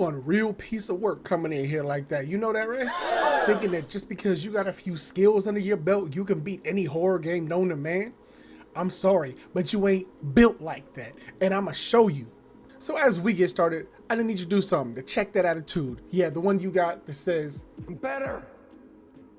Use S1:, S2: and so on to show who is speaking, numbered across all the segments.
S1: one real piece of work coming in here like that. You know that, right? Thinking that just because you got a few skills under your belt, you can beat any horror game known to man. I'm sorry, but you ain't built like that, and I'ma show you. So as we get started, I need you to do something to check that attitude. Yeah, the one you got that says,
S2: I'm better.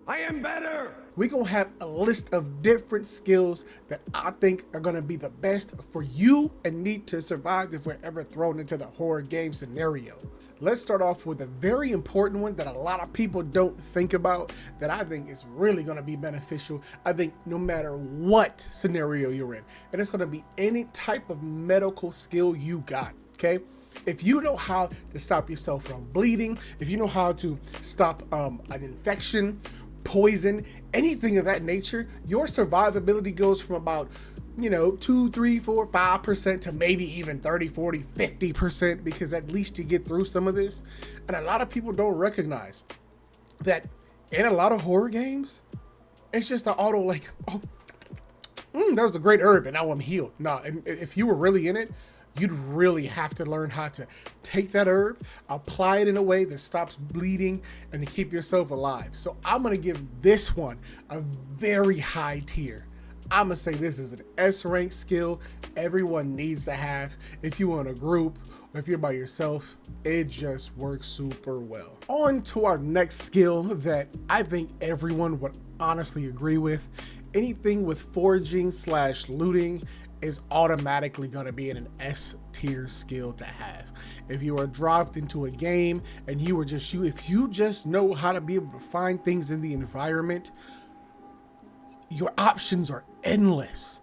S2: I am better.
S1: We're gonna have a list of different skills that I think are gonna be the best for you and me to survive if we're ever thrown into the horror game scenario. Let's start off with a very important one that a lot of people don't think about, that I think is really gonna be beneficial. I think no matter what scenario you're in, and it's gonna be any type of medical skill you got, okay? If you know how to stop yourself from bleeding, if you know how to stop an infection, poison, anything of that nature, your survivability goes from about 2, 3, 4, 5% to maybe even 30, 40, 50%, because at least you get through some of this. And a lot of people don't recognize that in a lot of horror games, it's just an auto like, oh, that was a great herb and now I'm healed. No, if you were really in it, you'd really have to learn how to take that herb, apply it in a way that stops bleeding and to keep yourself alive. So I'm gonna give this one a very high tier. I'm gonna say this is an S rank skill everyone needs to have. If you're in a group or if you're by yourself, it just works super well. On to our next skill that I think everyone would honestly agree with. Anything with foraging / looting is automatically going to be an S tier skill to have. If you are dropped into a game and if you just know how to be able to find things in the environment, your options are endless.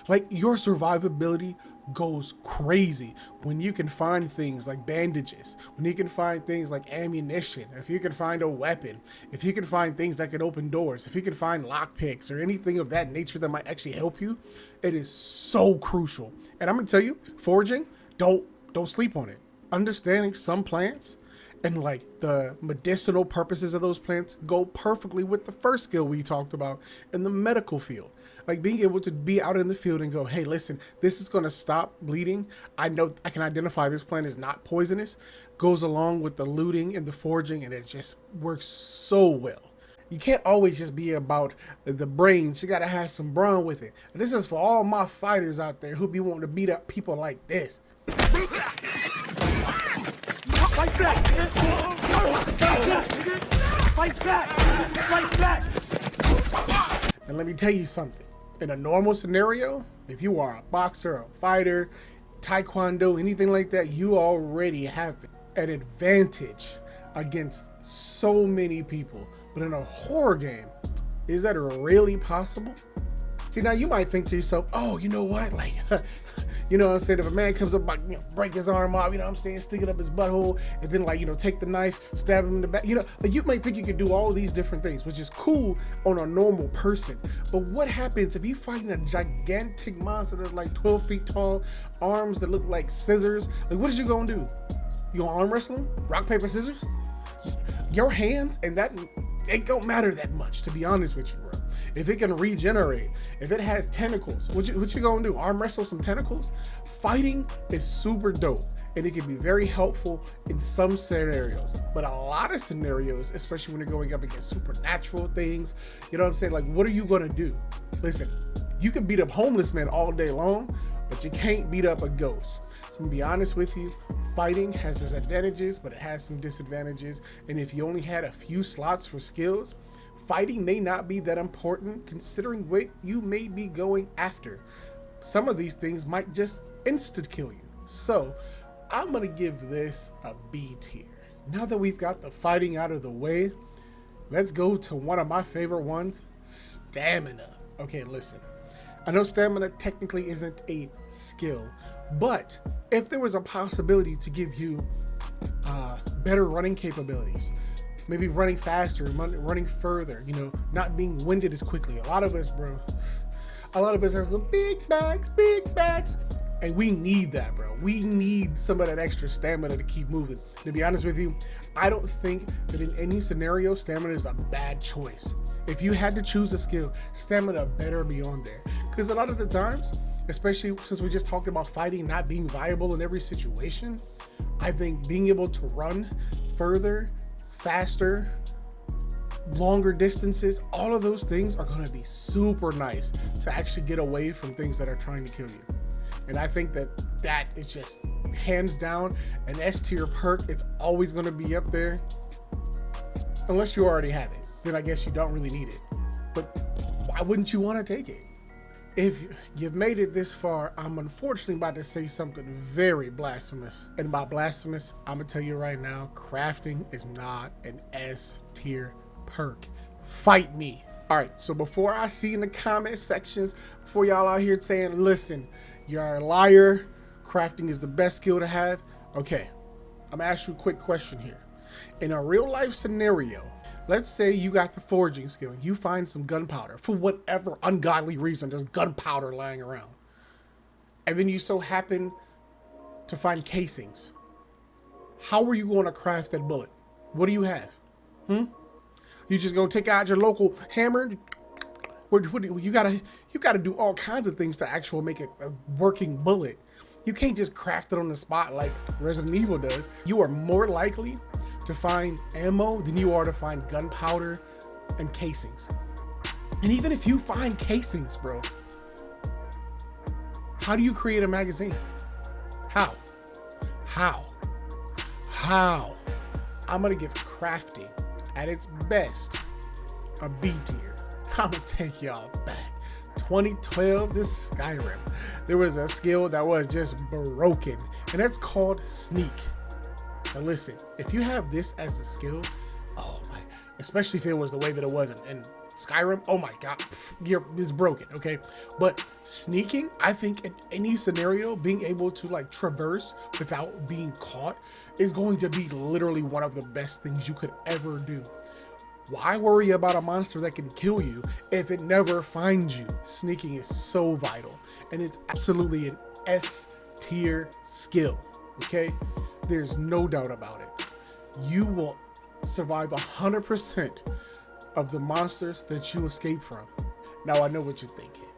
S1: Like, your survivability goes crazy when you can find things like bandages, when you can find things like ammunition, if you can find a weapon, if you can find things that can open doors, if you can find lockpicks or anything of that nature that might actually help you. It is so crucial. And I'm gonna tell you, foraging, don't sleep on it. Understanding some plants and like the medicinal purposes of those plants go perfectly with the first skill we talked about in the medical field. Like, being able to be out in the field and go, hey, listen, this is going to stop bleeding. I know I can identify this plant is not poisonous, goes along with the looting and the foraging, and it just works so well. You can't always just be about the brains. You got to have some brawn with it. And this is for all my fighters out there who be wanting to beat up people like this.
S2: Like that. Like that. Like that.
S1: And let me tell you something. In a normal scenario, if you are a boxer, a fighter, taekwondo, anything like that, you already have an advantage against so many people. But in a horror game, is that really possible? See, now you might think to yourself, oh, you know what? Like, you know what I'm saying? If a man comes up, like, break his arm off, you know what I'm saying? Stick it up his butthole, and then, like, take the knife, stab him in the back. Like, you might think you could do all these different things, which is cool on a normal person. But what happens if you fighting a gigantic monster that's like 12 feet tall, arms that look like scissors? Like, what is you gonna do? You gonna arm wrestle him? Rock, paper, scissors? Your hands and that, it don't matter that much, to be honest with you, bro. If it can regenerate, if it has tentacles, what you gonna do? Arm wrestle some tentacles? Fighting is super dope, and it can be very helpful in some scenarios. But a lot of scenarios, especially when you're going up against supernatural things, you know what I'm saying? Like, what are you gonna do? Listen, you can beat up homeless men all day long, but you can't beat up a ghost. So I'm gonna be honest with you, fighting has its advantages, but it has some disadvantages. And if you only had a few slots for skills, fighting may not be that important considering what you may be going after. Some of these things might just insta kill you. So I'm gonna give this a B tier. Now that we've got the fighting out of the way, let's go to one of my favorite ones, stamina. Okay, listen, I know stamina technically isn't a skill, but if there was a possibility to give you better running capabilities, maybe running faster, running further, not being winded as quickly. A lot of us are big bags, and we need that, bro. We need some of that extra stamina to keep moving. To be honest with you, I don't think that in any scenario, stamina is a bad choice. If you had to choose a skill, stamina better be on there. Because a lot of the times, especially since we just talked about fighting not being viable in every situation, I think being able to run further, faster, longer distances, all of those things are going to be super nice to actually get away from things that are trying to kill you. And I think that that is just hands down an S tier perk. It's always going to be up there. Unless you already have it, then I guess you don't really need it. But why wouldn't you want to take it? If you've made it this far, I'm unfortunately about to say something very blasphemous. And by blasphemous, I'm going to tell you right now, crafting is not an S tier perk. Fight me. All right, so before I see in the comment sections, before y'all out here saying, listen, you're a liar, crafting is the best skill to have. Okay, I'm gonna ask you a quick question here. In a real life scenario, let's say you got the forging skill and you find some gunpowder. For whatever ungodly reason, there's gunpowder lying around. And then you so happen to find casings. How are you going to craft that bullet? What do you have? You just gonna take out your local hammer? You gotta do all kinds of things to actually make a working bullet. You can't just craft it on the spot like Resident Evil does. You are more likely to find ammo than you are to find gunpowder and casings. And even if you find casings, bro, how do you create a magazine? How? I'm gonna give crafting at its best a B tier. I'm gonna take y'all back. 2012, this Skyrim, there was a skill that was just broken, and that's called sneak. Now listen, if you have this as a skill, oh my, especially if it was the way that it was in Skyrim, oh my god, it's broken, okay? But sneaking, I think in any scenario, being able to like traverse without being caught is going to be literally one of the best things you could ever do. Why worry about a monster that can kill you if it never finds you? Sneaking is so vital, and it's absolutely an S tier skill, okay? There's no doubt about it. You will survive 100% of the monsters that you escape from. Now I know what you're thinking.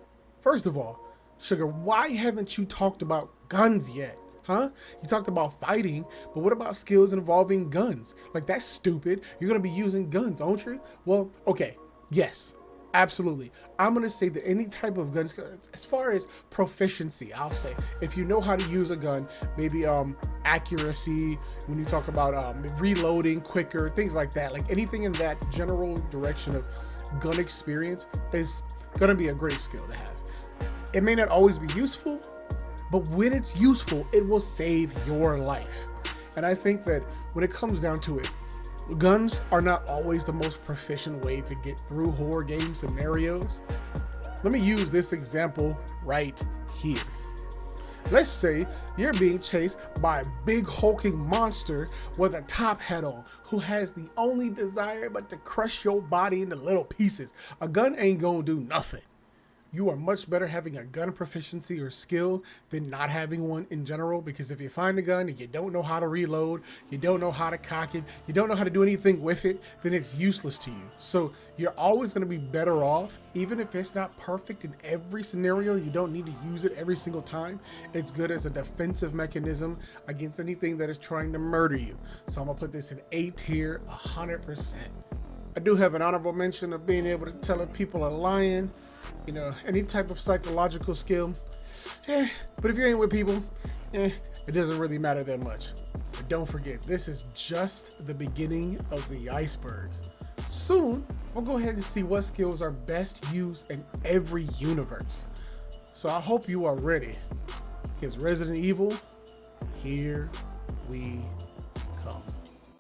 S1: First of all, Sugar, why haven't you talked about guns yet? Huh? You talked about fighting, but what about skills involving guns? Like, that's stupid. You're gonna be using guns, aren't you? Well, okay, yes, absolutely. I'm gonna say that any type of guns, as far as proficiency, I'll say, if you know how to use a gun, maybe accuracy, when you talk about reloading quicker, things like that, like anything in that general direction of gun experience is gonna be a great skill to have. It may not always be useful, but when it's useful, it will save your life. And I think that when it comes down to it, guns are not always the most proficient way to get through horror game scenarios. Let me use this example right here. Let's say you're being chased by a big hulking monster with a top hat on who has the only desire but to crush your body into little pieces. A gun ain't gonna do nothing. You are much better having a gun proficiency or skill than not having one in general, because if you find a gun and you don't know how to reload, you don't know how to cock it, you don't know how to do anything with it, then it's useless to you. So you're always going to be better off, even if it's not perfect in every scenario, you don't need to use it every single time. It's good as a defensive mechanism against anything that is trying to murder you. So I'm going to put this in A tier 100%. I do have an honorable mention of being able to tell if people are lying. You know, any type of psychological skill, but if you ain't with people, it doesn't really matter that much. But don't forget, this is just the beginning of the iceberg. Soon, we'll go ahead and see what skills are best used in every universe. So I hope you are ready, because Resident Evil, here we come.